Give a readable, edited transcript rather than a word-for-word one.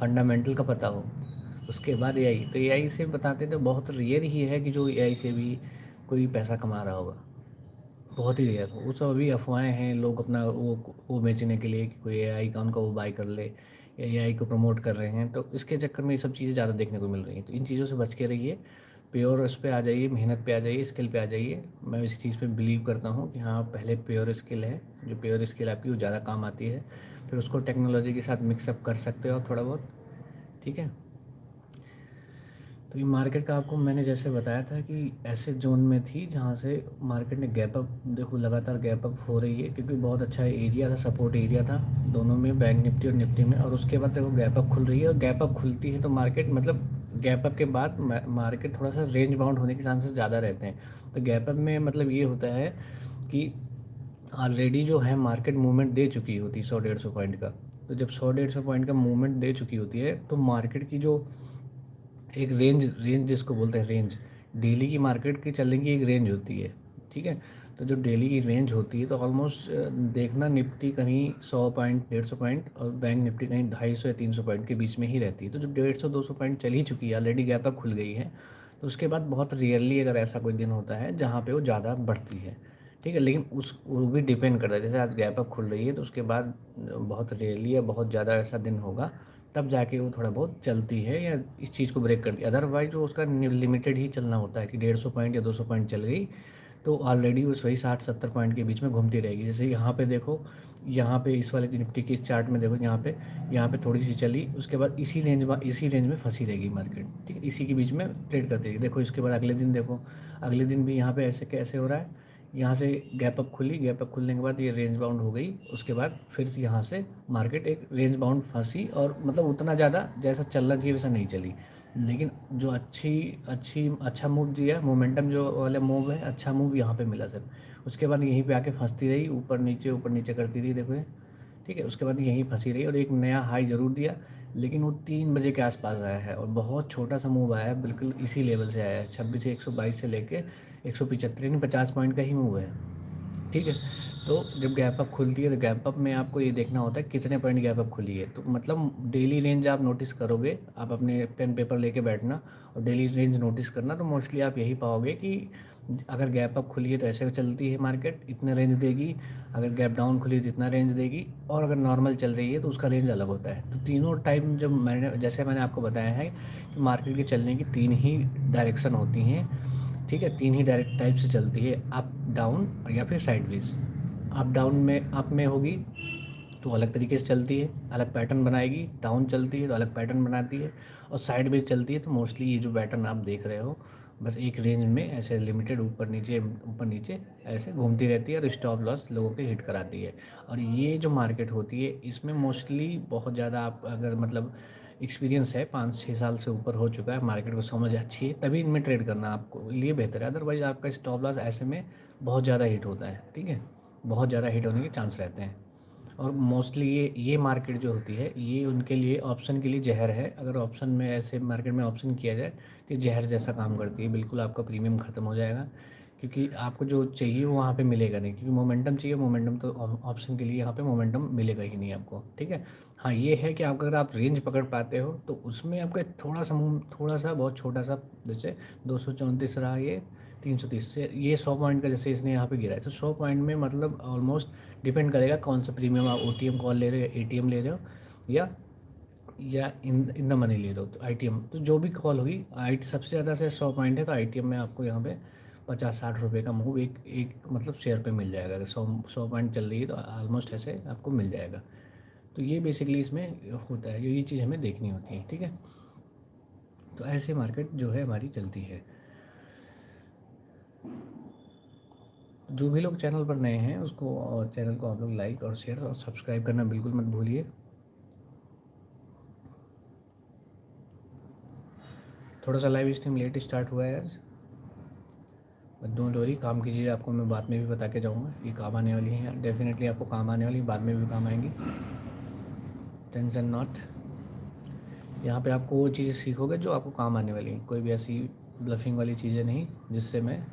Fundamental का पता हो, उसके बाद एआई। तो एआई से बताते तो बहुत रेयर ही है कि जो एआई से भी कोई पैसा कमा रहा होगा, बहुत ही रेयर। वो सब अभी अफवाहें हैं, लोग अपना वो बेचने के लिए कि कोई एआई का उनका वो बाय कर ले, या एआई को प्रमोट कर रहे हैं, तो इसके चक्कर में ये सब चीज़ें ज़्यादा देखने को मिल रही हैं। तो इन चीज़ों से बच के रहिए, प्योर उस पे आ जाइए, मेहनत पे आ जाइए, स्किल पे आ जाइए। मैं इस चीज़ पे बिलीव करता हूँ कि हाँ, पहले प्योर स्किल है, जो प्योर स्किल आपकी वो ज़्यादा काम आती है, फिर उसको टेक्नोलॉजी के साथ मिक्सअप कर सकते हो आप थोड़ा बहुत। ठीक है। तो ये मार्केट का आपको मैंने जैसे बताया था कि ऐसे जोन में थी जहाँ से मार्केट ने गैप अप, देखो लगातार गैप अप हो रही है, क्योंकि बहुत अच्छा एरिया था, सपोर्ट एरिया था दोनों में, बैंक निफ्टी और निफ्टी में। और उसके बाद देखो गैप अप खुल रही है, और गैप अप खुलती है तो मार्केट मतलब गैप अप के बाद मार्केट थोड़ा सा रेंज बाउंड होने के चांसेस ज़्यादा रहते हैं। तो गैप अप में मतलब ये होता है कि ऑलरेडी जो है मार्केट मूवमेंट दे चुकी होती है 100-150 पॉइंट का। तो जब 100-150 पॉइंट का मूवमेंट दे चुकी होती है तो मार्केट की जो एक रेंज रेंज जिसको बोलते हैं रेंज, डेली की मार्केट की चलने की एक रेंज होती है। ठीक है। तो जो डेली की रेंज होती है तो ऑलमोस्ट देखना निफ्टी कहीं 100 पॉइंट 150 पॉइंट और बैंक निफ्टी कहीं 250 या 300 पॉइंट के बीच में ही रहती है। तो जब 150-200 पॉइंट चल ही चुकी है, ऑलरेडी गैप अप खुल गई है, तो उसके बाद बहुत रेयरली अगर ऐसा कोई दिन होता है जहाँ पे वो ज़्यादा बढ़ती है। ठीक है। लेकिन उस वो भी डिपेंड करता है, जैसे आज गैप अप खुल रही है तो उसके बाद बहुत रेयरली या बहुत ज़्यादा ऐसा दिन होगा, तब जाके वो थोड़ा बहुत चलती है या इस चीज़ को ब्रेक करती है। अदरवाइज वो उसका लिमिटेड ही चलना होता है कि 150 पॉइंट या 200 पॉइंट चल गई तो ऑलरेडी वो वही 60-70 पॉइंट के बीच में घूमती रहेगी। जैसे यहाँ पे देखो, यहाँ पे इस वाले निफ्टी के चार्ट में देखो, यहाँ पे थोड़ी सी चली, उसके बाद इसी रेंज में फंसी रहेगी मार्केट। ठीक है। इसी के बीच में ट्रेड करती रहेगी। देखो इसके बाद अगले दिन देखो, अगले दिन भी यहाँ पे ऐसे कैसे हो रहा है, यहाँ से गैप अप खुली, गैप अप खुलने के बाद ये रेंज बाउंड हो गई, उसके बाद फिर से यहाँ से मार्केट एक रेंज बाउंड फंसी, और मतलब उतना ज़्यादा जैसा चलना चाहिए वैसा नहीं चली। लेकिन जो अच्छी अच्छी अच्छा मूव दिया, मोमेंटम जो वाला मूव है, अच्छा मूव यहाँ पे मिला सर। उसके बाद यहीं पे आके फंसती रही, ऊपर नीचे करती रही, देखो ये। ठीक है। उसके बाद यहीं फंसी रही और एक नया हाई ज़रूर दिया, लेकिन वो 3 बजे के आसपास आया है और बहुत छोटा सा मूव आया है, बिल्कुल इसी लेवल से आया है, 26 से 122 से लेके 175, यानी 50 पॉइंट का ही मूव है। ठीक है। तो जब गैप अप खुलती है तो गैप अप में आपको ये देखना होता है कितने पॉइंट गैप अप खुली है। तो मतलब डेली रेंज आप नोटिस करोगे, आप अपने पेन पेपर लेके बैठना और डेली रेंज नोटिस करना, तो मोस्टली आप यही पाओगे कि अगर गैप अप खुली है तो ऐसे चलती है मार्केट, इतने रेंज देगी। अगर गैप डाउन खुली है तो इतना रेंज देगी, और अगर नॉर्मल चल रही है तो उसका रेंज अलग होता है। तो तीनों टाइम जब मैंने आपको बताया है कि मार्केट के चलने की 3 ही डायरेक्शन होती हैं। ठीक है। 3 ही डायरेक्ट टाइप से चलती है, अप डाउन या फिर साइडवेज। अप डाउन में अप में होगी तो अलग तरीके से चलती है, अलग पैटर्न बनाएगी। डाउन चलती है तो अलग पैटर्न बनाती है, और साइडवेज चलती है तो मोस्टली ये जो पैटर्न आप देख रहे हो, बस एक रेंज में ऐसे लिमिटेड ऊपर नीचे ऐसे घूमती रहती है और स्टॉप लॉस लोगों के हिट कराती है। और ये जो मार्केट होती है इसमें मोस्टली बहुत ज़्यादा आप अगर मतलब एक्सपीरियंस है, 5-6 साल से ऊपर हो चुका है, मार्केट को समझ अच्छी है, तभी इनमें ट्रेड करना आपको लिए बेहतर है। अदरवाइज़ आपका स्टॉप लॉस ऐसे में बहुत ज़्यादा हिट होता है। ठीक है। बहुत ज़्यादा हिट होने के चांस रहते हैं। और मोस्टली ये मार्केट जो होती है ये उनके लिए ऑप्शन के लिए जहर है। अगर ऑप्शन में ऐसे मार्केट में ऑप्शन किया जाए तो ये जहर जैसा काम करती है, बिल्कुल आपका प्रीमियम ख़त्म हो जाएगा, क्योंकि आपको जो चाहिए वो वहाँ पे मिलेगा नहीं, क्योंकि मोमेंटम चाहिए, मोमेंटम तो ऑप्शन के लिए यहाँ पे मोमेंटम मिलेगा ही नहीं आपको। ठीक है। हाँ, ये है कि आप अगर आप रेंज पकड़ पाते हो तो उसमें आपका थोड़ा सा थोड़ा सा बहुत छोटा सा, जैसे 234 रहा, ये 330 से ये 100 पॉइंट का जैसे इसने यहाँ पे गिरा है, तो 100 पॉइंट में मतलब ऑलमोस्ट डिपेंड करेगा कौन सा प्रीमियम आप ओटीएम कॉल ले रहे हो, एटीएम ले रहे हो, या इन द मनी ले रहे हो। तो आईटीएम, तो जो भी कॉल होगी, आई सबसे ज़्यादा से 100 पॉइंट है तो आईटीएम में आपको यहाँ पे 50-60 रुपये का मूव एक एक मतलब शेयर पे मिल जाएगा। अगर 100 पॉइंट चल रही है तो ऑलमोस्ट ऐसे आपको मिल जाएगा। तो ये बेसिकली इसमें होता है, ये चीज़ हमें देखनी होती है। ठीक है। तो ऐसे मार्केट जो है हमारी चलती है। जो भी लोग चैनल पर नए हैं उसको चैनल को आप लोग लाइक और शेयर और सब्सक्राइब करना बिल्कुल मत भूलिए। थोड़ा सा लाइव स्ट्रीम लेट स्टार्ट हुआ है आज, बट डोंट वरी, काम की चीज़ें आपको मैं बाद में भी बता के जाऊँगा, ये काम आने वाली हैं, डेफिनेटली आपको काम आने वाली, बाद में भी काम आएंगी, टेंशन नॉट। यहाँ पे आपको वो चीज़ें सीखोगे जो आपको काम आने वाली हैं, कोई भी ऐसी ब्लफिंग वाली चीज़ें नहीं जिससे मैं